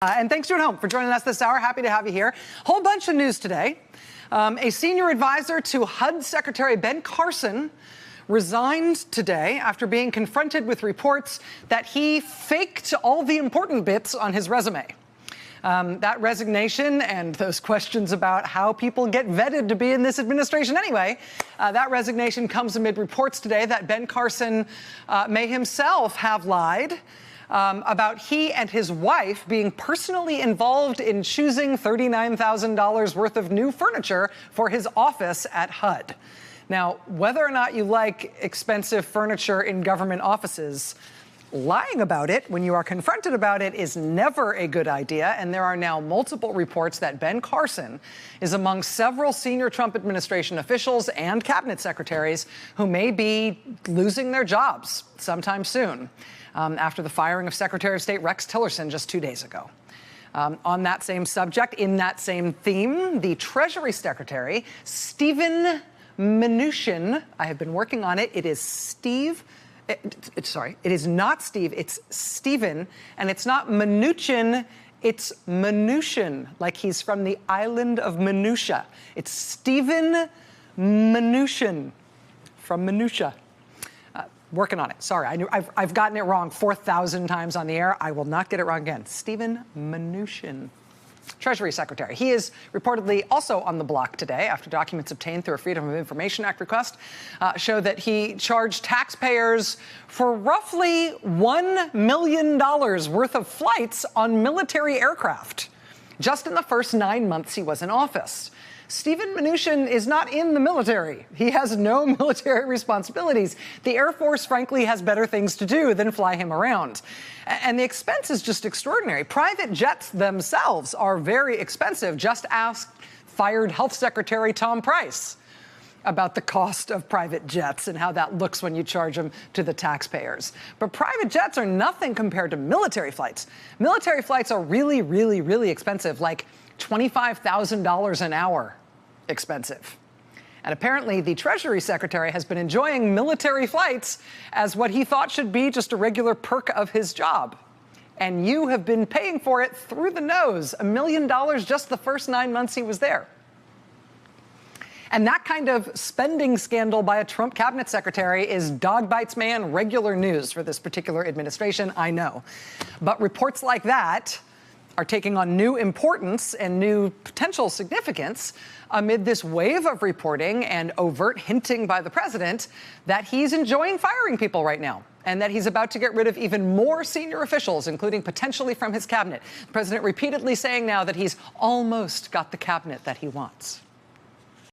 And thanks to you at home for joining us this hour. Happy to have you here. Whole bunch of news today. A senior advisor to HUD Secretary Ben Carson resigned today after being confronted with reports that he faked all the important bits on his resume. That resignation and those questions about how people get vetted to be in this administration anyway, that resignation comes amid reports today that Ben Carson may himself have lied about he and his wife being personally involved in choosing $39,000 worth of new furniture for his office at HUD. Now, whether or not you like expensive furniture in government offices, lying about it when you are confronted about it is never a good idea, and there are now multiple reports that Ben Carson is among several senior Trump administration officials and cabinet secretaries who may be losing their jobs sometime soon, after the firing of Secretary of State Rex Tillerson just 2 days ago. On that same subject, in that same theme, the Treasury Secretary, Stephen Mnuchin, I have been working on it. It is Steve. It is not Steve, it's Stephen, and it's not Mnuchin, it's Mnuchin, like he's from the island of Minutia. It's Stephen Mnuchin from Minutia. Working on it. Sorry, I've gotten it wrong 4,000 times on the air. I will not get it wrong again. Stephen Mnuchin. Treasury Secretary. He is reportedly also on the block today after documents obtained through a Freedom of Information Act request show that he charged taxpayers for roughly $1 million worth of flights on military aircraft just in the first 9 months he was in office. Stephen Mnuchin is not in the military. He has no military responsibilities. The Air Force, frankly, has better things to do than fly him around. And the expense is just extraordinary. Private jets themselves are very expensive. Just ask fired Health Secretary Tom Price about the cost of private jets and how that looks when you charge them to the taxpayers. But private jets are nothing compared to military flights. Military flights are really, really, really expensive, like $25,000 an hour expensive. And apparently the Treasury Secretary has been enjoying military flights as what he thought should be just a regular perk of his job. And you have been paying for it through the nose, $1 million just the first 9 months he was there. And that kind of spending scandal by a Trump cabinet secretary is dog bites man regular news for this particular administration, I know. But reports like that are taking on new importance and new potential significance amid this wave of reporting and overt hinting by the president that he's enjoying firing people right now and that he's about to get rid of even more senior officials, including potentially from his cabinet. The president repeatedly saying now that he's almost got the cabinet that he wants.